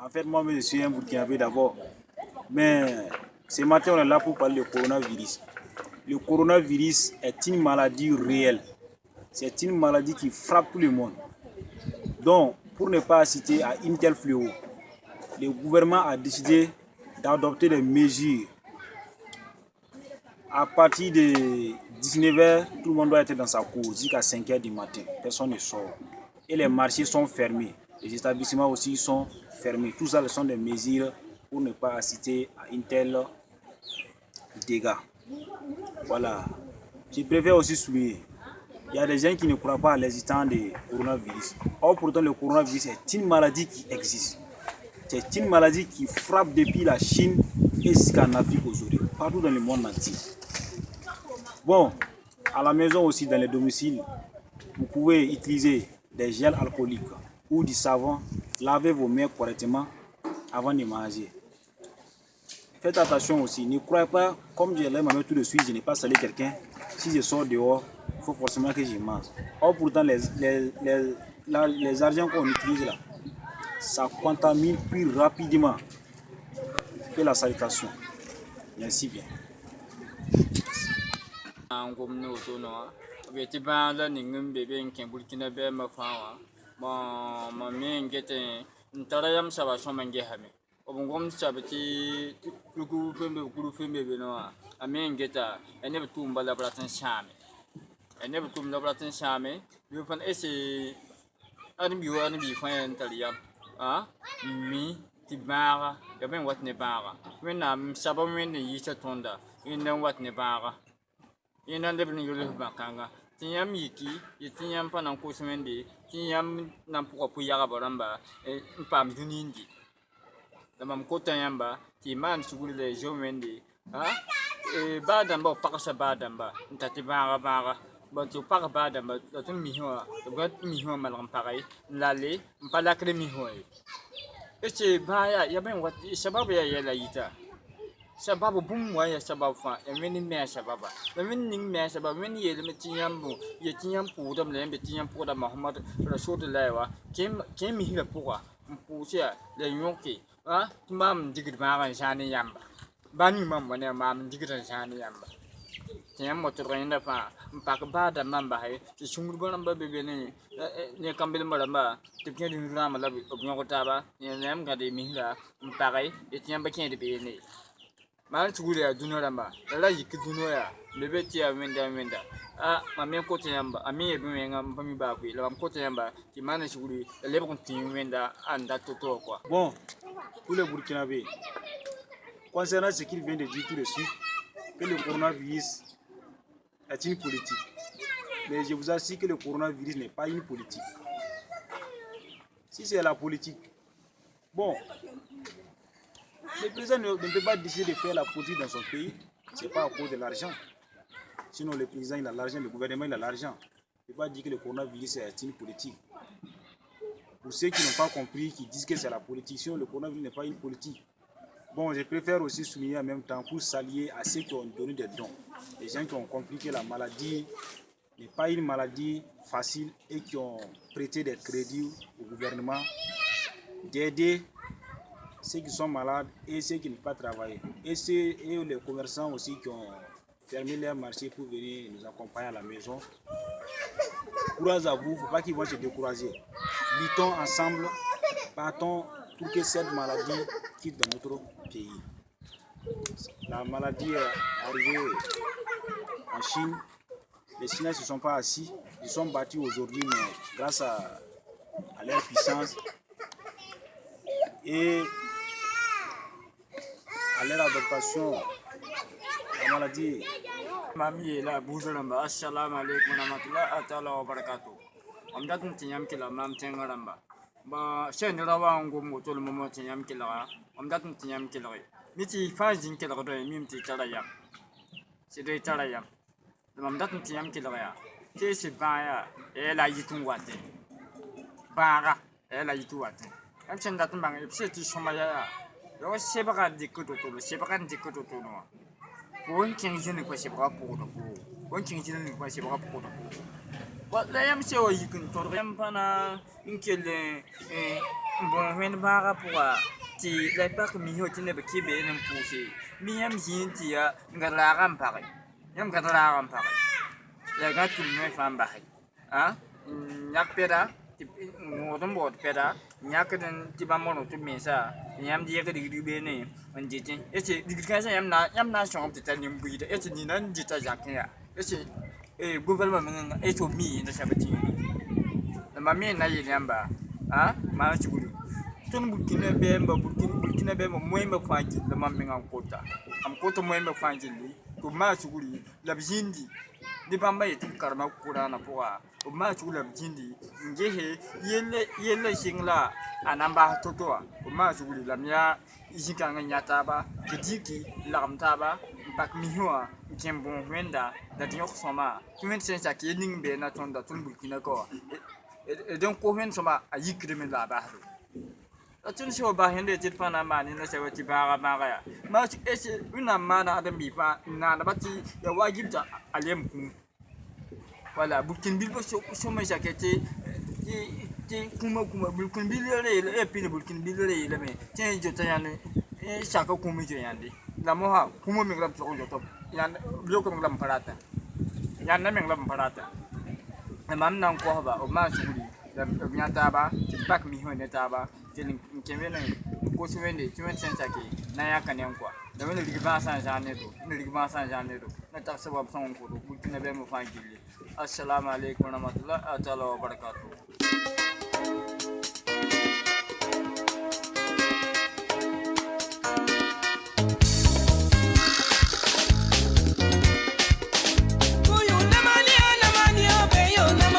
En fait, moi, je suis un Burkinabé d'abord. Mais ce matin, on est là pour parler du coronavirus. Le coronavirus est une maladie réelle. C'est une maladie qui frappe tout le monde. Donc, pour ne pas citer à une telle fléau, le gouvernement a décidé d'adopter des mesures. À partir de 19h, tout le monde doit être dans sa cour jusqu'à 5h du matin. Personne ne sort. Et les marchés sont fermés. Les établissements aussi sont fermés. Tout ça, ce sont des mesures pour ne pas assister à une telle dégâts. Voilà. Je préfère aussi souligner, il y a des gens qui ne croient pas à l'existence du coronavirus. Or, pourtant, le coronavirus est une maladie qui existe. C'est une maladie qui frappe depuis la Chine et jusqu'en Afrique aujourd'hui, partout dans le monde entier. Bon, à la maison aussi, dans les domiciles, vous pouvez utiliser des gels alcooliques ou du savon, lavez vos mains correctement avant de manger. Faites attention aussi, ne croyez pas, comme je lève ma main tout de suite, je n'ai pas salé quelqu'un. Si je sors dehors, il faut forcément que je mange. Or, pourtant, les argents qu'on utilise là, ça contamine plus rapidement que la salutation. Merci bien. Obungom sabati lugu fembe no amen geta ene betum bala bratan shame ene betum la bratan shame bi fan ese ani bi fan taliya mi tibara ya ben wat ne bara when am sabam when yi sa tonda in dan wat ne bara in dan de bin yulu bakanga tinyam yiki yitinyam panan ko semende tinyam nan pu ya baramba pam dunindi Mam kota yamba ti man sugul le jomende ba damba pakasa ba damba ntati ba ba to pak ba damba to mi ho to gat mi ho malam parai lale mpala kre mi ho ece ba ya ben wat sababu ya la yita sababu bum wa ya sababu fa weni me sababa weni me sababu weni ye le tinyambu ye tinyampu dam le be tinyampu da muhammad rasulullah wa kem mi la pourwa mpusia le yonki mam digit ma shani yamba bani mam wane mam digit shani yamba tiam motor renda pa pak ba da mamba hay ti sungur bona ba bebe ne kambel maramba ti pnya di rama la obnyo ko taba ne nem ga de mihla mpagai e tiam ba kien de be ne mal sugure ya duno ramba la yik duno ya bebe ti ya wenda mamen ko tiamba ami e be ngam pami ba ku la ko tiamba ti mana suguri le ba ko ti wenda anda to quoi. Bon, pour les Burkinabés, concernant ce qu'il vient de dire tout de suite, que le coronavirus est une politique. Mais je vous assure que le coronavirus n'est pas une politique. Si c'est la politique, bon, le président ne peut pas décider de faire la politique dans son pays, ce n'est pas à cause de l'argent. Sinon, le président il a l'argent, le gouvernement il a l'argent. Il ne peut pas dire que le coronavirus est une politique. Pour ceux qui n'ont pas compris, qui disent que c'est la politique, sinon le coronavirus n'est pas une politique. Bon, je préfère aussi souligner en même temps pour s'allier à ceux qui ont donné des dons. Les gens qui ont compris que la maladie n'est pas une maladie facile et qui ont prêté des crédits au gouvernement d'aider ceux qui sont malades et ceux qui ne peuvent pas travailler. Et les commerçants aussi qui ont fermé leur marché pour venir nous accompagner à la maison. Courage à vous, il ne faut pas qu'ils vont se décourager. Luttons ensemble, partons pour que cette maladie quitte de notre pays. La maladie est arrivée en Chine. Les Chinois ne se sont pas assis, ils sont battus aujourd'hui, mais grâce à leur puissance et à leur adaptation, la maladie. Mami la buzuramba assalamu alaikum wa rahmatullahi wa barakatuh. Amda kun tinyam kila mam tengaramba. Ba shen rawa ngo motol momo tinyam kila. Amda kun tinyam kila. Miti fajin kila do mim ti tarayam. Sidai tarayam. Amda kun tinyam kila ya. Ti si baya la yitun wate. Bara la yitu wate. Am shen datun bang ipse ti somaya. Yo sebaka dikuto to sebaka dikuto to no. Bon king jini kwa sebaka podo. Bon king jini kwa sebaka podo. What I am so you can talk them pana in killing bon when baga puga ti la pak mi ho ti ne be ki be nem pusi mi yam jin ti ya ngara gam pare yam ngara gam pare la ga tu ne fam ba ha nyak peda ti ngodon bod peda nyak den ti ba mo no tu mi sa yam di ga di be ne on ji tin e ti di ka sa yam na shong ti ta nim bu de e ti ni nan ji ta jak ya e ti gouvernement e to mi na sa ba ti ma mi na yi yamba ah ma chugulu tun burkina be moy me fanji le mam mi ngam kota am kota moy me fanji ni ko ma chugulu la bjindi di bamba yi karma qur'ana poa o ma chugulu la bjindi ngehe yelle singla anamba totoa o ma chugulu la mia jika nga nyata ba kidiki lam taba bak mi huwa kembon wenda da dinyo soma tumen sensa ki ning be na tonda tun burkina ko et donc combien ça m'a a yikrimin la ba a tun so ba hende tit fa na ma ni na se wati ba ya ma ci ese una ma na da mi fa na da bati ya wajib ta alem ku wala bukin bil so ma jakete ti kuma bulkin bil re e pin bulkin bil re le me ti jo ta yan e saka kuma jo yandi la mo ha kuma mi gram so jo to yan bio ko gram parata yan na mi gram parata mam nan ko ba o ma suri da nya ta ba ti pak mi ho ne ta ba ti ni keme ne ko su wende ti men sensa ki na ya kanen kwa da wani rigba san jane do ni rigba san jane do na ta sabab son ko do ku ne be mo fa gili assalamu alaikum wa rahmatullahi wa barakatuh